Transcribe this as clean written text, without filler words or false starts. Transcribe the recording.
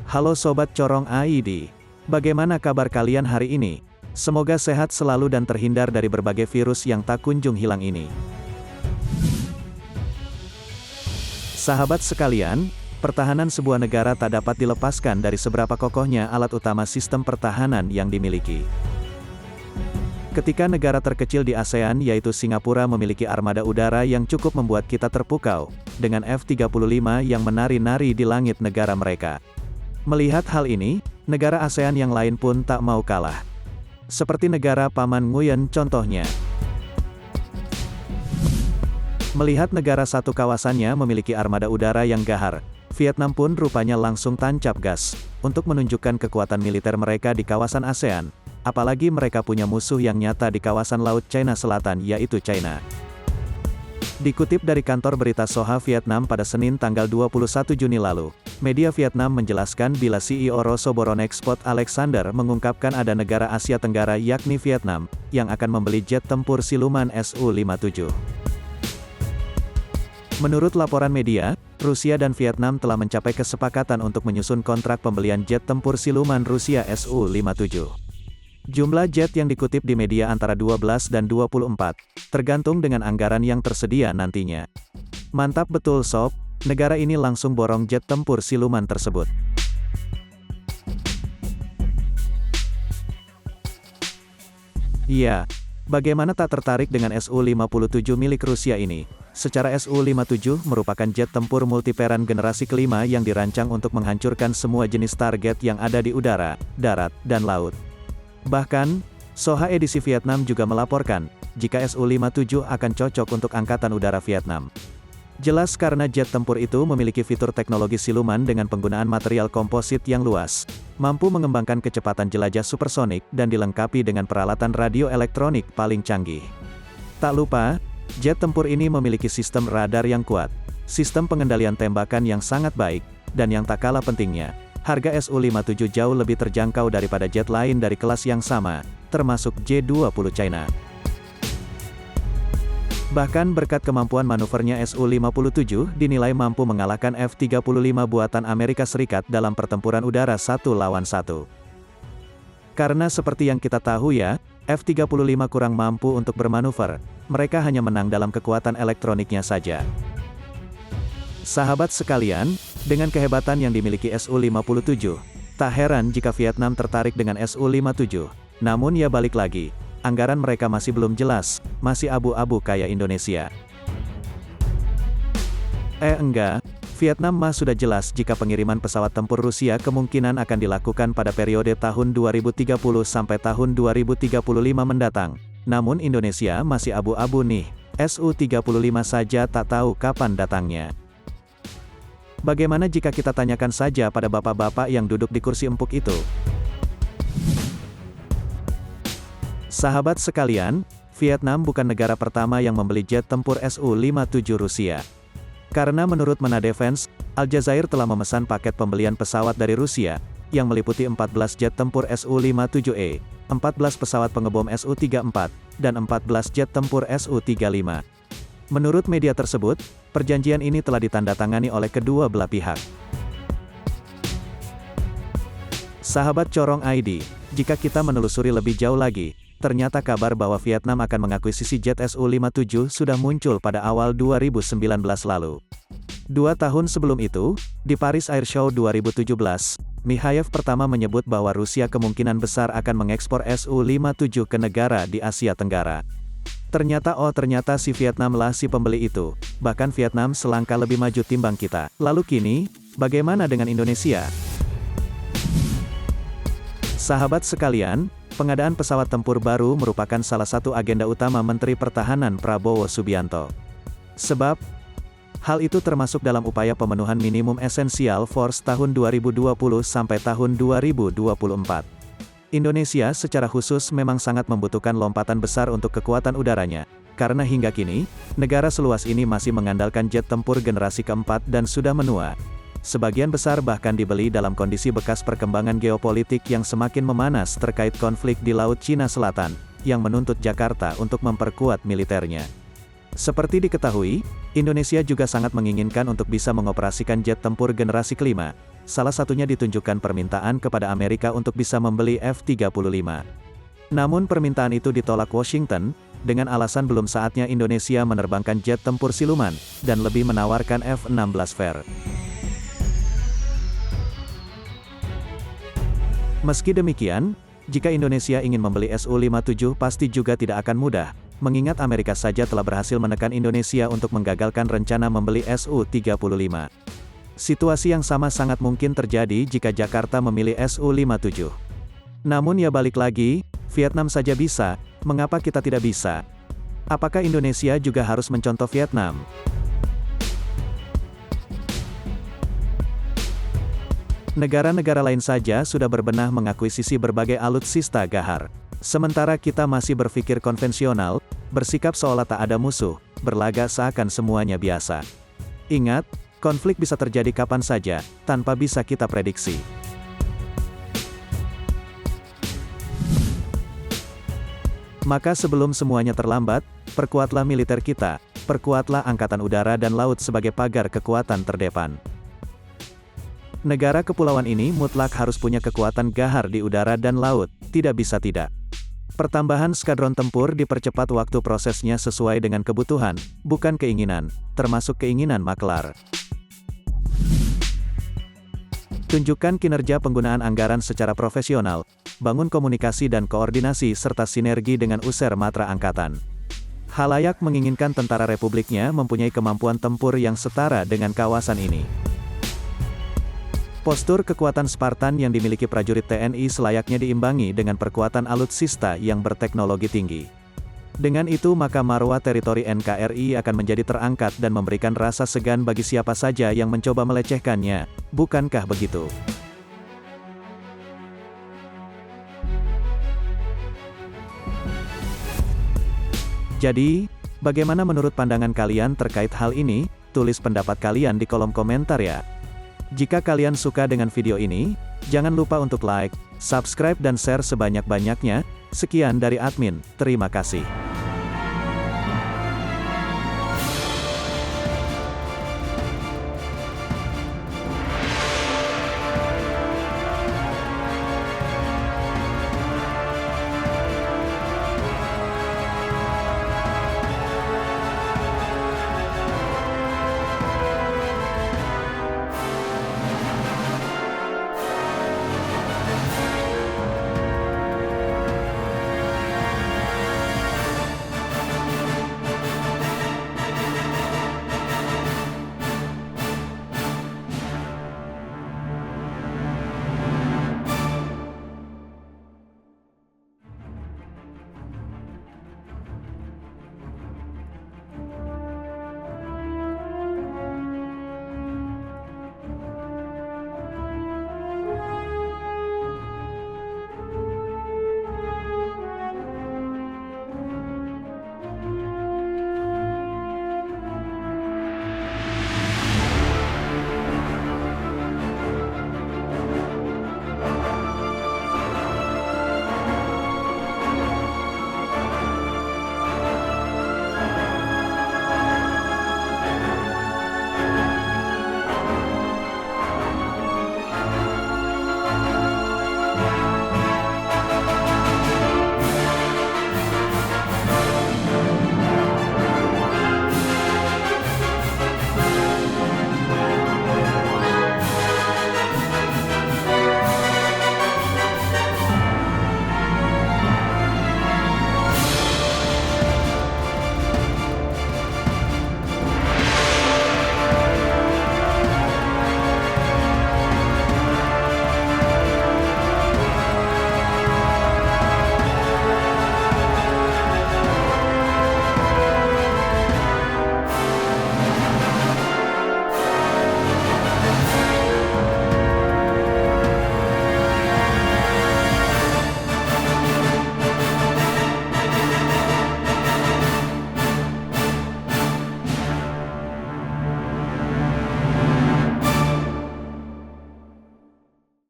Halo Sobat Corong ID. Bagaimana kabar kalian hari ini? Semoga sehat selalu dan terhindar dari berbagai virus yang tak kunjung hilang ini. Sahabat sekalian, pertahanan sebuah negara tak dapat dilepaskan dari seberapa kokohnya alat utama sistem pertahanan yang dimiliki. Ketika negara terkecil di ASEAN yaitu Singapura memiliki armada udara yang cukup membuat kita terpukau, dengan F-35 yang menari-nari di langit negara mereka. Melihat hal ini, negara ASEAN yang lain pun tak mau kalah. Seperti negara Paman Nguyen contohnya. Melihat negara satu kawasannya memiliki armada udara yang gahar, Vietnam pun rupanya langsung tancap gas, untuk menunjukkan kekuatan militer mereka di kawasan ASEAN, apalagi mereka punya musuh yang nyata di kawasan Laut Cina Selatan yaitu China. Dikutip dari kantor berita Soha Vietnam pada Senin tanggal 21 Juni lalu, media Vietnam menjelaskan bila CEO Rosoboronexport Alexander mengungkapkan ada negara Asia Tenggara yakni Vietnam, yang akan membeli jet tempur siluman Su-57. Menurut laporan media, Rusia dan Vietnam telah mencapai kesepakatan untuk menyusun kontrak pembelian jet tempur siluman Rusia Su-57. Jumlah jet yang dikutip di media antara 12 dan 24, tergantung dengan anggaran yang tersedia nantinya. Mantap betul sob, negara ini langsung borong jet tempur siluman tersebut. Iya, bagaimana tak tertarik dengan Su-57 milik Rusia ini? Secara Su-57 merupakan jet tempur multiperan generasi kelima yang dirancang untuk menghancurkan semua jenis target yang ada di udara, darat, dan laut. Bahkan, Soha edisi Vietnam juga melaporkan, jika Su-57 akan cocok untuk Angkatan Udara Vietnam. Jelas karena jet tempur itu memiliki fitur teknologi siluman dengan penggunaan material komposit yang luas, mampu mengembangkan kecepatan jelajah supersonik dan dilengkapi dengan peralatan radio elektronik paling canggih. Tak lupa, jet tempur ini memiliki sistem radar yang kuat, sistem pengendalian tembakan yang sangat baik, dan yang tak kalah pentingnya, harga Su-57 jauh lebih terjangkau daripada jet lain dari kelas yang sama, termasuk J-20 China. Bahkan berkat kemampuan manuvernya Su-57 dinilai mampu mengalahkan F-35 buatan Amerika Serikat dalam pertempuran udara 1 lawan 1. Karena seperti yang kita tahu ya, F-35 kurang mampu untuk bermanuver, mereka hanya menang dalam kekuatan elektroniknya saja. Sahabat sekalian, dengan kehebatan yang dimiliki Su-57, tak heran jika Vietnam tertarik dengan Su-57. Namun ya balik lagi, anggaran mereka masih belum jelas, masih abu-abu kayak Indonesia. Enggak, Vietnam mah sudah jelas jika pengiriman pesawat tempur Rusia kemungkinan akan dilakukan pada periode tahun 2030 sampai tahun 2035 mendatang. Namun Indonesia masih abu-abu nih, Su-35 saja tak tahu kapan datangnya. Bagaimana jika kita tanyakan saja pada bapak-bapak yang duduk di kursi empuk itu? Sahabat sekalian, Vietnam bukan negara pertama yang membeli jet tempur Su-57 Rusia. Karena menurut Mena Defense, Al Jazeera telah memesan paket pembelian pesawat dari Rusia, yang meliputi 14 jet tempur Su-57E, 14 pesawat pengebom Su-34, dan 14 jet tempur Su-35. Menurut media tersebut, perjanjian ini telah ditandatangani oleh kedua belah pihak. Sahabat Corong ID, jika kita menelusuri lebih jauh lagi, ternyata kabar bahwa Vietnam akan mengakuisisi jet Su-57 sudah muncul pada awal 2019 lalu. 2 tahun sebelum itu, di Paris Air Show 2017, Mikhail pertama menyebut bahwa Rusia kemungkinan besar akan mengekspor Su-57 ke negara di Asia Tenggara. Ternyata si Vietnam lah si pembeli itu, bahkan Vietnam selangkah lebih maju timbang kita. Lalu kini, bagaimana dengan Indonesia? Sahabat sekalian, pengadaan pesawat tempur baru merupakan salah satu agenda utama Menteri Pertahanan Prabowo Subianto. Sebab, hal itu termasuk dalam upaya pemenuhan minimum essential force tahun 2020 sampai tahun 2024. Indonesia secara khusus memang sangat membutuhkan lompatan besar untuk kekuatan udaranya, karena hingga kini, negara seluas ini masih mengandalkan jet tempur generasi keempat dan sudah menua. Sebagian besar bahkan dibeli dalam kondisi bekas perkembangan geopolitik yang semakin memanas terkait konflik di Laut Cina Selatan, yang menuntut Jakarta untuk memperkuat militernya. Seperti diketahui, Indonesia juga sangat menginginkan untuk bisa mengoperasikan jet tempur generasi kelima, salah satunya ditunjukkan permintaan kepada Amerika untuk bisa membeli F-35. Namun permintaan itu ditolak Washington, dengan alasan belum saatnya Indonesia menerbangkan jet tempur siluman, dan lebih menawarkan F-16 Fair. Meski demikian, jika Indonesia ingin membeli Su-57 pasti juga tidak akan mudah, mengingat Amerika saja telah berhasil menekan Indonesia untuk menggagalkan rencana membeli Su-35. Situasi yang sama sangat mungkin terjadi jika Jakarta memilih Su-57. Namun ya balik lagi, Vietnam saja bisa, mengapa kita tidak bisa? Apakah Indonesia juga harus mencontoh Vietnam? Negara-negara lain saja sudah berbenah mengakuisisi berbagai alutsista Gahar. Sementara kita masih berpikir konvensional, bersikap seolah tak ada musuh, berlagak seakan semuanya biasa. Ingat, konflik bisa terjadi kapan saja, tanpa bisa kita prediksi. Maka sebelum semuanya terlambat, perkuatlah militer kita, perkuatlah angkatan udara dan laut sebagai pagar kekuatan terdepan. Negara kepulauan ini mutlak harus punya kekuatan Gahar di udara dan laut, tidak bisa tidak. Pertambahan skadron tempur dipercepat waktu prosesnya sesuai dengan kebutuhan, bukan keinginan, termasuk keinginan maklar. Tunjukkan kinerja penggunaan anggaran secara profesional, bangun komunikasi dan koordinasi serta sinergi dengan user matra angkatan. Khalayak menginginkan tentara republiknya mempunyai kemampuan tempur yang setara dengan kawasan ini. Postur kekuatan Spartan yang dimiliki prajurit TNI selayaknya diimbangi dengan perkuatan alutsista yang berteknologi tinggi. Dengan itu maka marwah teritori NKRI akan menjadi terangkat dan memberikan rasa segan bagi siapa saja yang mencoba melecehkannya, bukankah begitu? Jadi, bagaimana menurut pandangan kalian terkait hal ini? Tulis pendapat kalian di kolom komentar ya. Jika kalian suka dengan video ini, jangan lupa untuk like, subscribe dan share sebanyak-banyaknya. Sekian dari admin, terima kasih.